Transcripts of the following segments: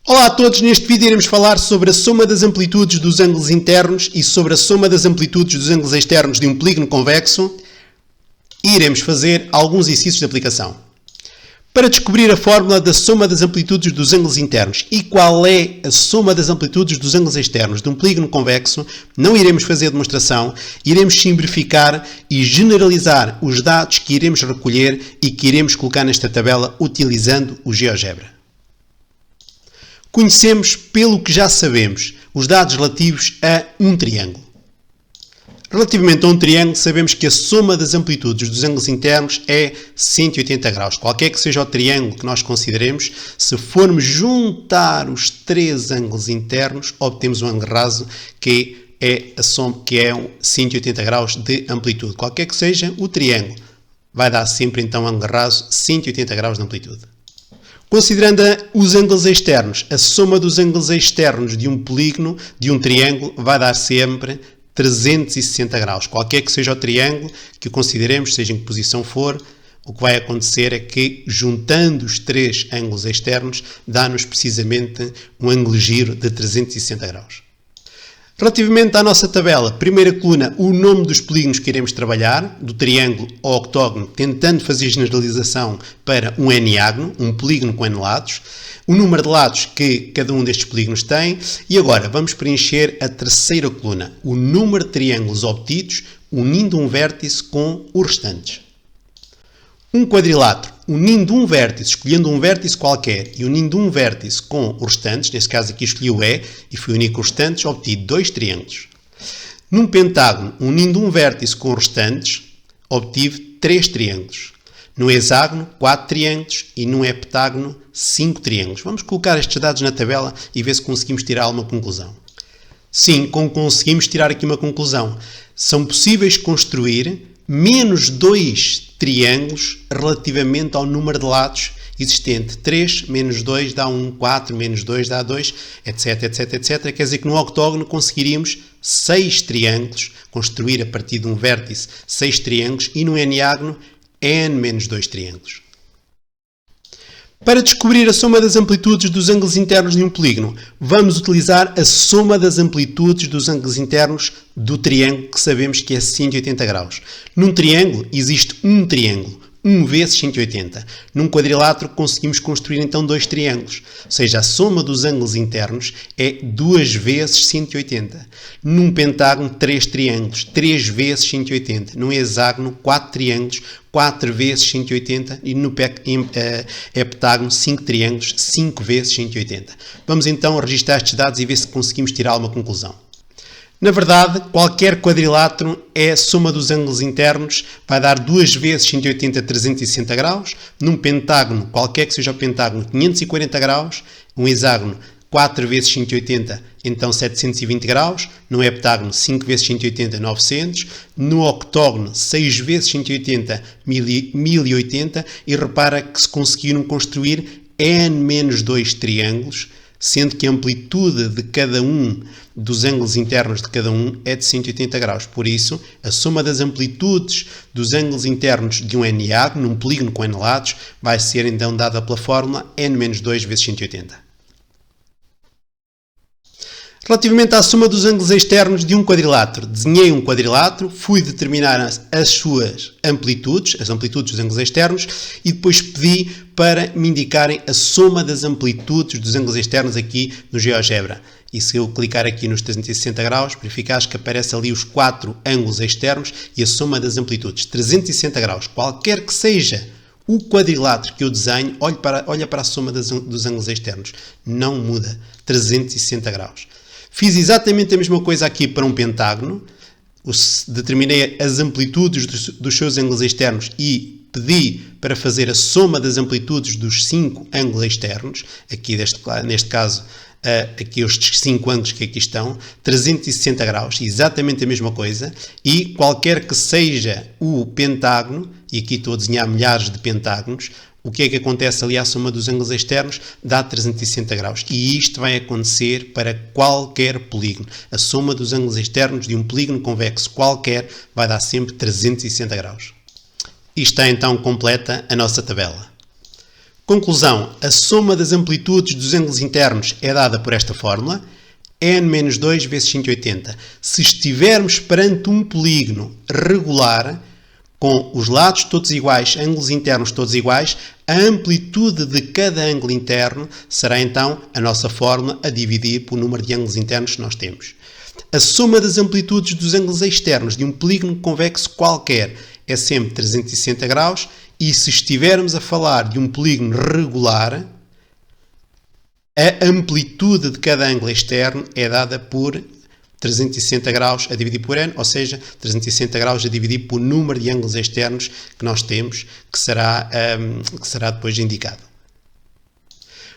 Olá a todos, neste vídeo iremos falar sobre a soma das amplitudes dos ângulos internos e sobre a soma das amplitudes dos ângulos externos de um polígono convexo e iremos fazer alguns exercícios de aplicação. Para descobrir a fórmula da soma das amplitudes dos ângulos internos e qual é a soma das amplitudes dos ângulos externos de um polígono convexo, não iremos fazer demonstração, iremos sim verificar e generalizar os dados que iremos recolher e que iremos colocar nesta tabela utilizando o GeoGebra. Conhecemos, pelo que já sabemos, os dados relativos a um triângulo. Relativamente a um triângulo, sabemos que a soma das amplitudes dos ângulos internos é 180 graus. Qualquer que seja o triângulo que nós consideremos, se formos juntar os três ângulos internos, obtemos um ângulo raso que é 180 graus de amplitude. Qualquer que seja o triângulo, vai dar sempre então um ângulo raso 180 graus de amplitude. Considerando os ângulos externos, a soma dos ângulos externos de um polígono, de um triângulo, vai dar sempre 360 graus. Qualquer que seja o triângulo que o consideremos, seja em que posição for, o que vai acontecer é que, juntando os três ângulos externos, dá-nos precisamente um ângulo giro de 360 graus. Relativamente à nossa tabela, primeira coluna, o nome dos polígonos que iremos trabalhar, do triângulo ao octógono, tentando fazer generalização para um n-ágono, um polígono com n lados, o número de lados que cada um destes polígonos tem, e agora vamos preencher a terceira coluna, o número de triângulos obtidos, unindo um vértice com os restantes. Um quadrilátero, unindo um vértice, escolhendo um vértice qualquer e unindo um vértice com os restantes, nesse caso aqui escolhi o E e fui unir com os restantes, obtive dois triângulos. Num pentágono, unindo um vértice com os restantes, obtive três triângulos. No hexágono, 4 triângulos e no heptágono, 5 triângulos. Vamos colocar estes dados na tabela e ver se conseguimos tirar alguma conclusão. Sim, conseguimos tirar aqui uma conclusão. São possíveis construir menos 2 triângulos relativamente ao número de lados existente. 3 menos 2 dá 1, 4 menos 2 dá 2, etc, etc, etc. Quer dizer que no octógono conseguiríamos 6 triângulos, construir a partir de um vértice 6 triângulos e no n-ágono n menos 2 triângulos. Para descobrir a soma das amplitudes dos ângulos internos de um polígono, vamos utilizar a soma das amplitudes dos ângulos internos do triângulo que sabemos que é 180 graus. Num triângulo existe um triângulo, 1 vezes 180. Num quadrilátero conseguimos construir então dois triângulos, ou seja, a soma dos ângulos internos é 2 vezes 180. Num pentágono, 3 triângulos, 3 vezes 180. Num hexágono, 4 triângulos, 4 vezes 180 e no heptágono 5 triângulos, 5 vezes 180. Vamos então registrar estes dados e ver se conseguimos tirar alguma conclusão. Na verdade, qualquer quadrilátero é a soma dos ângulos internos, vai dar 2 vezes 180, 360 graus. Num pentágono, qualquer que seja o pentágono, 540 graus. Um hexágono, 4 vezes 180, então 720 graus. No heptágono, 5 vezes 180, 900. No octógono, 6 vezes 180, 1080. E repara que se conseguiram construir n menos 2 triângulos, sendo que a amplitude de cada um dos ângulos internos de cada um é de 180 graus. Por isso, a soma das amplitudes dos ângulos internos de um n-ágono, num polígono com n lados, vai ser então dada pela fórmula n menos 2 vezes 180. Relativamente à soma dos ângulos externos de um quadrilátero, desenhei um quadrilátero, fui determinar as suas amplitudes, as amplitudes dos ângulos externos, e depois pedi para me indicarem a soma das amplitudes dos ângulos externos aqui no GeoGebra. E se eu clicar aqui nos 360 graus, verificares que aparece ali os 4 ângulos externos e a soma das amplitudes. 360 graus, qualquer que seja o quadrilátero que eu desenho, olha para a soma dos ângulos externos. Não muda. 360 graus. Fiz exatamente a mesma coisa aqui para um pentágono. Determinei as amplitudes dos seus ângulos externos e pedi para fazer a soma das amplitudes dos 5 ângulos externos. Aqui neste caso, aqui estes 5 ângulos que aqui estão, 360 graus, exatamente a mesma coisa. E qualquer que seja o pentágono, e aqui estou a desenhar milhares de pentágonos, o que é que acontece ali à soma dos ângulos externos? Dá 360 graus. E isto vai acontecer para qualquer polígono. A soma dos ângulos externos de um polígono convexo qualquer vai dar sempre 360 graus. E está então completa a nossa tabela. Conclusão, a soma das amplitudes dos ângulos internos é dada por esta fórmula, n-2 vezes 180. Se estivermos perante um polígono regular, com os lados todos iguais, ângulos internos todos iguais, a amplitude de cada ângulo interno será então a nossa fórmula a dividir pelo número de ângulos internos que nós temos. A soma das amplitudes dos ângulos externos de um polígono convexo qualquer é sempre 360 graus e se estivermos a falar de um polígono regular, a amplitude de cada ângulo externo é dada por 360 graus a dividir por n, ou seja, 360 graus a dividir pelo número de ângulos externos que nós temos, que será depois indicado.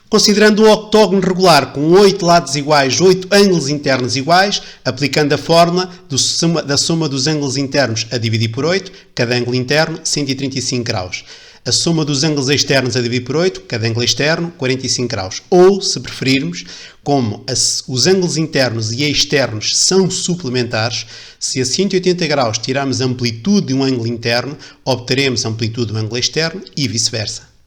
Considerando um octógono regular com 8 lados iguais, 8 ângulos internos iguais, aplicando a fórmula da soma dos ângulos internos a dividir por 8, cada ângulo interno, 135 graus. A soma dos ângulos externos a dividir por 8, cada ângulo externo, 45 graus. Ou, se preferirmos, como os ângulos internos e externos são suplementares, se a 180 graus tirarmos a amplitude de um ângulo interno, obteremos a amplitude do ângulo externo e vice-versa.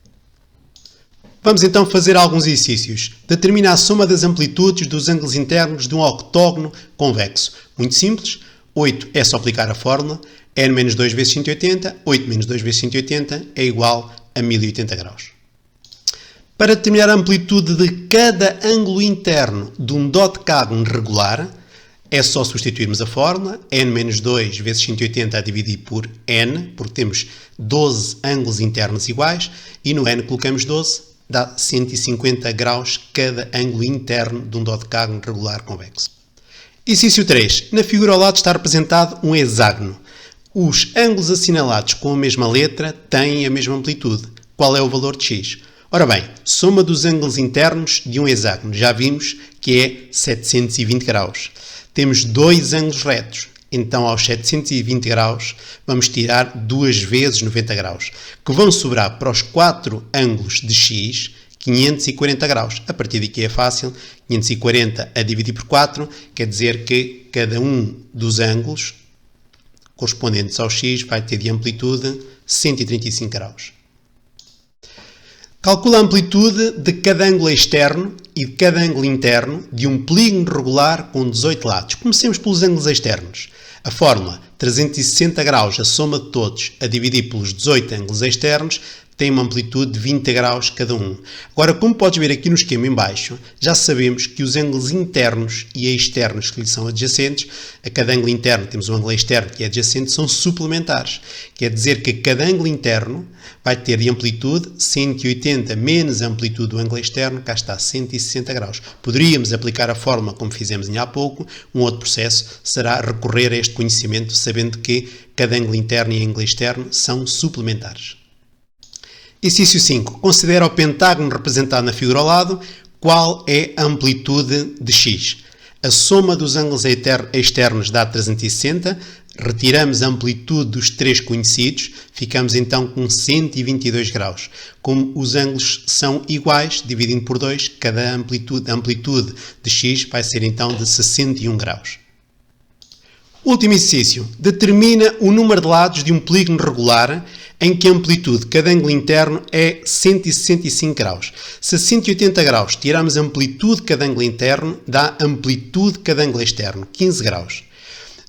Vamos então fazer alguns exercícios. Determina a soma das amplitudes dos ângulos internos de um octógono convexo. Muito simples. 8 é só aplicar a fórmula. n-2 vezes 180. 8 menos 2 vezes 180 é igual a 1080 graus. Para determinar a amplitude de cada ângulo interno de um dodecágono regular, é só substituirmos a fórmula. n-2 vezes 180 a dividir por n, porque temos 12 ângulos internos iguais, e no n colocamos 12, dá 150 graus cada ângulo interno de um dodecágono regular convexo. Exercício 3. Na figura ao lado está representado um hexágono. Os ângulos assinalados com a mesma letra têm a mesma amplitude. Qual é o valor de x? Ora bem, soma dos ângulos internos de um hexágono. Já vimos que é 720 graus. Temos dois ângulos retos. Então, aos 720 graus, vamos tirar 2 vezes 90 graus, que vão sobrar para os 4 ângulos de x, 540 graus. A partir daqui é fácil, 540 a dividir por 4, quer dizer que cada um dos ângulos correspondentes ao x vai ter de amplitude 135 graus. Calcula a amplitude de cada ângulo externo e de cada ângulo interno de um polígono regular com 18 lados. Comecemos pelos ângulos externos. A fórmula 360 graus, a soma de todos, a dividir pelos 18 ângulos externos, tem uma amplitude de 20 graus cada um. Agora, como podes ver aqui no esquema em baixo, já sabemos que os ângulos internos e externos que lhe são adjacentes, a cada ângulo interno temos um ângulo externo que é adjacente, são suplementares. Quer dizer que cada ângulo interno vai ter de amplitude 180 menos a amplitude do ângulo externo, cá está 160 graus. Poderíamos aplicar a fórmula como fizemos há pouco, um outro processo será recorrer a este conhecimento, sabendo que cada ângulo interno e ângulo externo são suplementares. Exercício 5. Considera o pentágono representado na figura ao lado. Qual é a amplitude de x? A soma dos ângulos externos dá 360. Retiramos a amplitude dos três conhecidos. Ficamos então com 122 graus. Como os ângulos são iguais, dividindo por 2, cada amplitude de x vai ser então de 61 graus. Último exercício. Determina o número de lados de um polígono regular em que a amplitude de cada ângulo interno é 165 graus. Se a 180 graus tirarmos a amplitude de cada ângulo interno, dá amplitude de cada ângulo externo, 15 graus.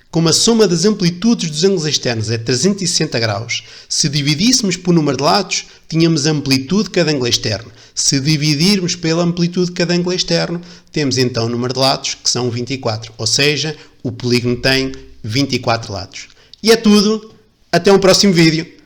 Como a soma das amplitudes dos ângulos externos é 360 graus, se dividíssemos por número de lados, tínhamos a amplitude de cada ângulo externo. Se dividirmos pela amplitude de cada ângulo externo, temos então o número de lados, que são 24. Ou seja, o polígono tem 24 lados. E é tudo. Até um próximo vídeo.